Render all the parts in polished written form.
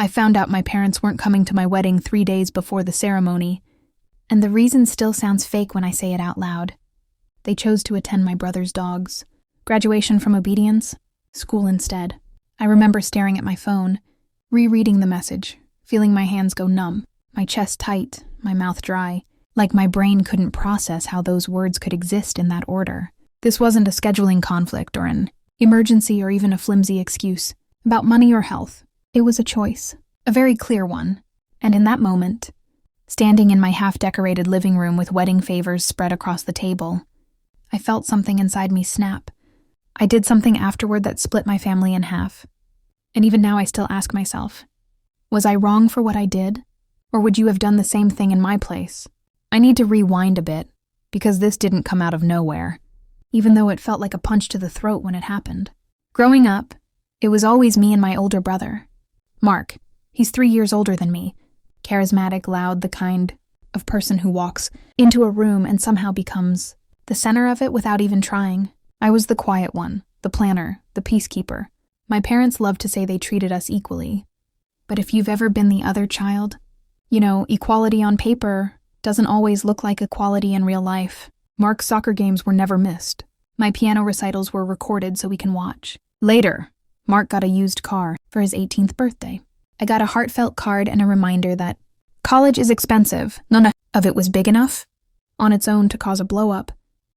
I found out my parents weren't coming to my wedding 3 days before the ceremony, and the reason still sounds fake when I say it out loud. They chose to attend my brother's dog's graduation from obedience, school instead. I remember staring at my phone, rereading the message, feeling my hands go numb, my chest tight, my mouth dry, like my brain couldn't process how those words could exist in that order. This wasn't a scheduling conflict or an emergency or even a flimsy excuse about money or health. It was a choice, a very clear one, and in that moment, standing in my half-decorated living room with wedding favors spread across the table, I felt something inside me snap. I did something afterward that split my family in half. And even now I still ask myself, was I wrong for what I did? Or would you have done the same thing in my place? I need to rewind a bit, because this didn't come out of nowhere, even though it felt like a punch to the throat when it happened. Growing up, it was always me and my older brother, Mark. He's 3 years older than me, charismatic, loud, the kind of person who walks into a room and somehow becomes the center of it without even trying. I was the quiet one, the planner, the peacekeeper. My parents loved to say they treated us equally. But if you've ever been the other child, equality on paper doesn't always look like equality in real life. Mark's soccer games were never missed. My piano recitals were recorded so we can watch. Later, Mark got a used car for his 18th birthday. I got a heartfelt card and a reminder that college is expensive. None of it was big enough on its own to cause a blow-up,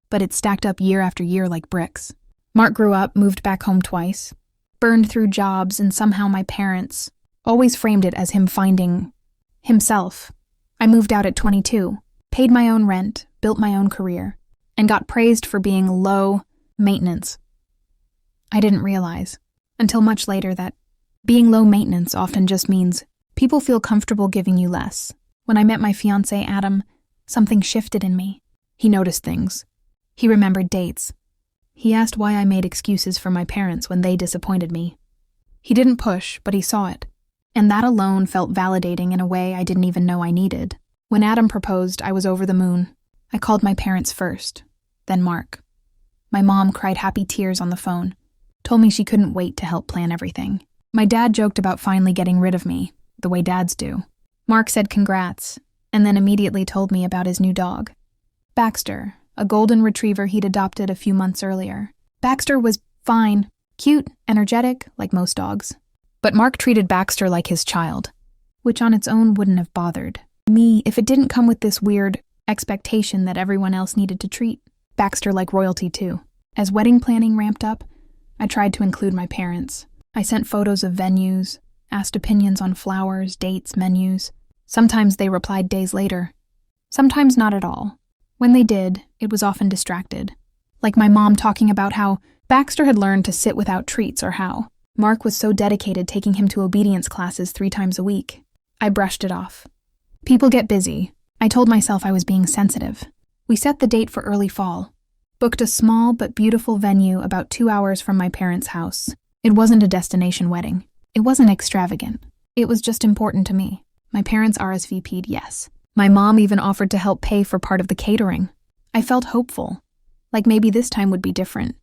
but it stacked up year after year like bricks. Mark grew up, moved back home twice, burned through jobs, and somehow my parents always framed it as him finding himself. I moved out at 22, paid my own rent, built my own career, and got praised for being low maintenance. I didn't realize, until much later, that being low maintenance often just means people feel comfortable giving you less. When I met my fiancé, Adam, something shifted in me. He noticed things. He remembered dates. He asked why I made excuses for my parents when they disappointed me. He didn't push, but he saw it. And that alone felt validating in a way I didn't even know I needed. When Adam proposed, I was over the moon. I called my parents first, then Mark. My mom cried happy tears on the phone, told me she couldn't wait to help plan everything. My dad joked about finally getting rid of me, the way dads do. Mark said congrats, and then immediately told me about his new dog, Baxter, a golden retriever he'd adopted a few months earlier. Baxter was fine, cute, energetic, like most dogs. But Mark treated Baxter like his child, which on its own wouldn't have bothered me if it didn't come with this weird expectation that everyone else needed to treat Baxter like royalty too. As wedding planning ramped up, I tried to include my parents. I sent photos of venues, asked opinions on flowers, dates, menus. Sometimes they replied days later. Sometimes not at all. When they did, it was often distracted. Like my mom talking about how Baxter had learned to sit without treats or how Mark was so dedicated taking him to obedience classes 3 times a week. I brushed it off. People get busy. I told myself I was being sensitive. We set the date for early fall. Booked a small but beautiful venue about 2 hours from my parents' house. It wasn't a destination wedding. It wasn't extravagant. It was just important to me. My parents RSVP'd yes. My mom even offered to help pay for part of the catering. I felt hopeful. Like maybe this time would be different.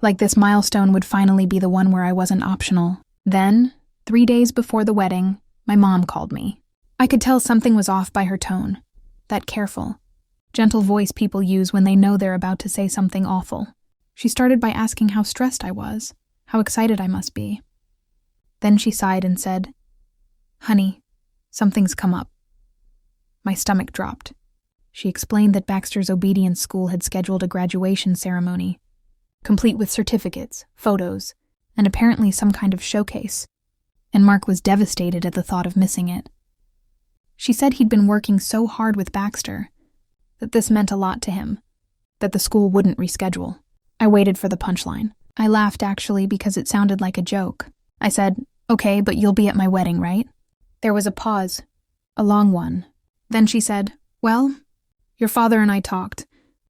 Like this milestone would finally be the one where I wasn't optional. Then, 3 days before the wedding, my mom called me. I could tell something was off by her tone. That careful, gentle voice people use when they know they're about to say something awful. She started by asking how stressed I was, how excited I must be. Then she sighed and said, "Honey, something's come up." My stomach dropped. She explained that Baxter's obedience school had scheduled a graduation ceremony, complete with certificates, photos, and apparently some kind of showcase, and Mark was devastated at the thought of missing it. She said he'd been working so hard with Baxter, that this meant a lot to him, that the school wouldn't reschedule. I waited for the punchline. I laughed actually because it sounded like a joke. I said, "Okay, but you'll be at my wedding, right?" There was a pause, a long one. Then she said, "Well, your father and I talked,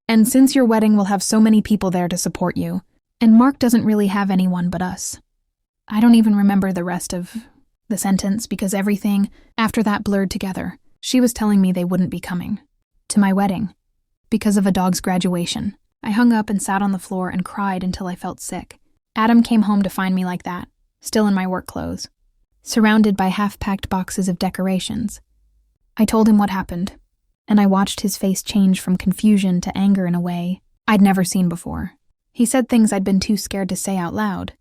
and since your wedding will have so many people there to support you, and Mark doesn't really have anyone but us." I don't even remember the rest of the sentence because everything after that blurred together. She was telling me they wouldn't be coming to my wedding because of a dog's graduation. I hung up and sat on the floor and cried until I felt sick. Adam came home to find me like that, still in my work clothes. surrounded by half-packed boxes of decorations. I told him what happened, and I watched his face change from confusion to anger in a way I'd never seen before. He said things I'd been too scared to say out loud,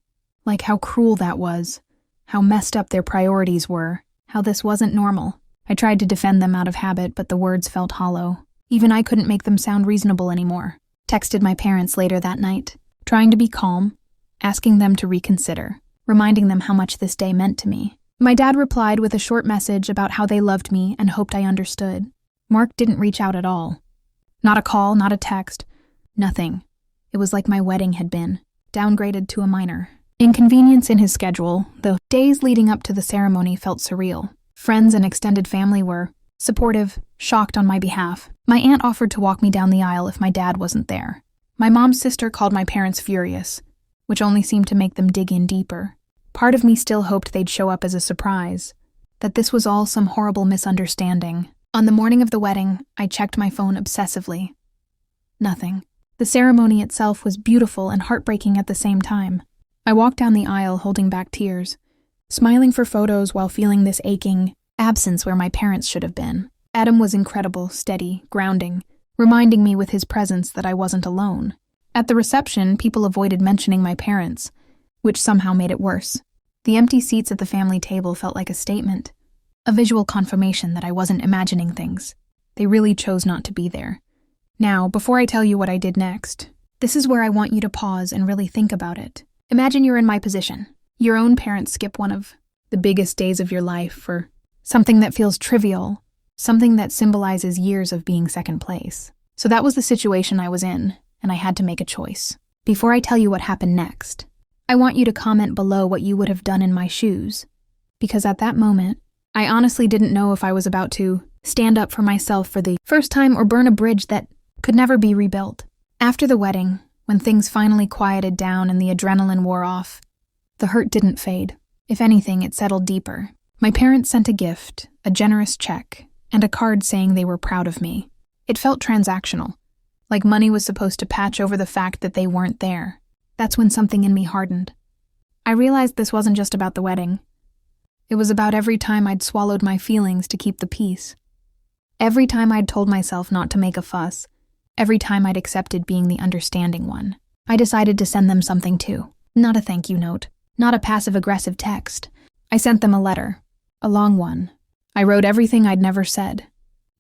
like how cruel that was, how messed up their priorities were, how this wasn't normal. I tried to defend them out of habit, but the words felt hollow. Even I couldn't make them sound reasonable anymore. Texted my parents later that night, trying to be calm, asking them to reconsider, reminding them how much this day meant to me. My dad replied with a short message about how they loved me and hoped I understood. Mark didn't reach out at all. Not a call, not a text, nothing. It was like my wedding had been, downgraded to a minor. Inconvenience in his schedule, the days leading up to the ceremony felt surreal. Friends and extended family were supportive, shocked on my behalf. My aunt offered to walk me down the aisle if my dad wasn't there. My mom's sister called my parents furious, which only seemed to make them dig in deeper. Part of me still hoped they'd show up as a surprise, that this was all some horrible misunderstanding. On the morning of the wedding, I checked my phone obsessively. Nothing. The ceremony itself was beautiful and heartbreaking at the same time. I walked down the aisle holding back tears, smiling for photos while feeling this aching absence where my parents should have been. Adam was incredible, steady, grounding, reminding me with his presence that I wasn't alone. At the reception, people avoided mentioning my parents, which somehow made it worse. The empty seats at the family table felt like a statement, a visual confirmation that I wasn't imagining things. They really chose not to be there. Now, before I tell you what I did next, this is where I want you to pause and really think about it. Imagine you're in my position. Your own parents skip one of the biggest days of your life for something that feels trivial, something that symbolizes years of being second place. So that was the situation I was in, and I had to make a choice. Before I tell you what happened next, I want you to comment below what you would have done in my shoes, because at that moment, I honestly didn't know if I was about to stand up for myself for the first time or burn a bridge that could never be rebuilt. After the wedding, when things finally quieted down and the adrenaline wore off, the hurt didn't fade. If anything, it settled deeper. My parents sent a gift, a generous check, and a card saying they were proud of me. It felt transactional, like money was supposed to patch over the fact that they weren't there. That's when something in me hardened. I realized this wasn't just about the wedding. It was about every time I'd swallowed my feelings to keep the peace. Every time I'd told myself not to make a fuss. Every time I'd accepted being the understanding one. I decided to send them something too. Not a thank you note. Not a passive-aggressive text. I sent them a letter. A long one. I wrote everything I'd never said.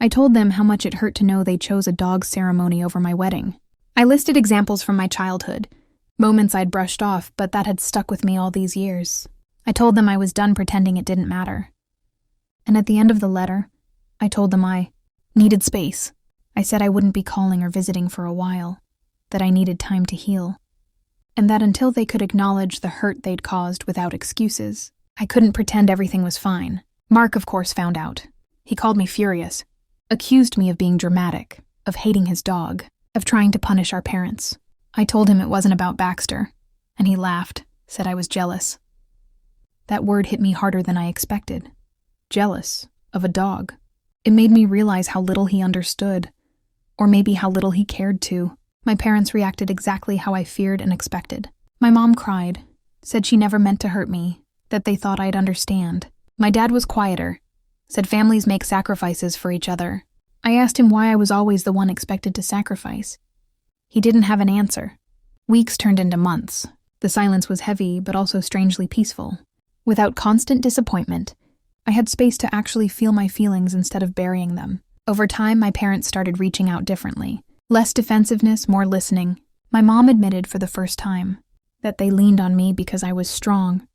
I told them how much it hurt to know they chose a dog ceremony over my wedding. I listed examples from my childhood. Moments I'd brushed off, but that had stuck with me all these years. I told them I was done pretending it didn't matter. And at the end of the letter, I told them I needed space. I said I wouldn't be calling or visiting for a while, that I needed time to heal, and that until they could acknowledge the hurt they'd caused without excuses, I couldn't pretend everything was fine. Mark, of course, found out. He called me furious, accused me of being dramatic, of hating his dog, of trying to punish our parents. I told him it wasn't about Baxter, and he laughed, said I was jealous. That word hit me harder than I expected. Jealous of a dog. It made me realize how little he understood. Or maybe how little he cared to. My parents reacted exactly how I feared and expected. My mom cried, said she never meant to hurt me, that they thought I'd understand. My dad was quieter, said families make sacrifices for each other. I asked him why I was always the one expected to sacrifice. He didn't have an answer. Weeks turned into months. The silence was heavy, but also strangely peaceful. Without constant disappointment, I had space to actually feel my feelings instead of burying them. Over time, my parents started reaching out differently. Less defensiveness, more listening. My mom admitted for the first time that they leaned on me because I was strong,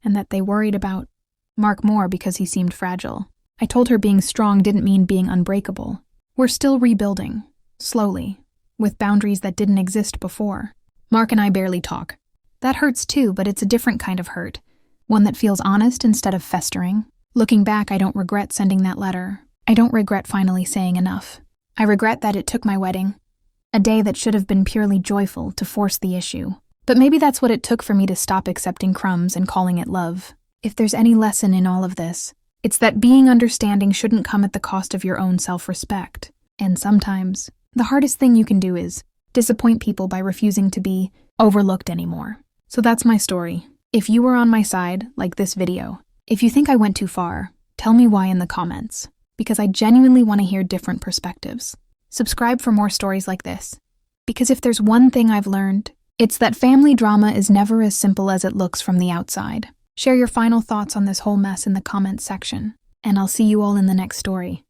and that they worried about Mark more because he seemed fragile. I told her being strong didn't mean being unbreakable. We're still rebuilding, slowly, with boundaries that didn't exist before. Mark and I barely talk. That hurts too, but it's a different kind of hurt. One that feels honest instead of festering. Looking back, I don't regret sending that letter. I don't regret finally saying enough. I regret that it took my wedding, a day that should have been purely joyful, to force the issue. But maybe that's what it took for me to stop accepting crumbs and calling it love. If there's any lesson in all of this, it's that being understanding shouldn't come at the cost of your own self-respect. And sometimes, the hardest thing you can do is disappoint people by refusing to be overlooked anymore. So that's my story. If you were on my side, like this video, If you think I went too far, tell me why in the comments, because I genuinely want to hear different perspectives. Subscribe for more stories like this, because if there's one thing I've learned, it's that family drama is never as simple as it looks from the outside. Share your final thoughts on this whole mess in the comments section, and I'll see you all in the next story.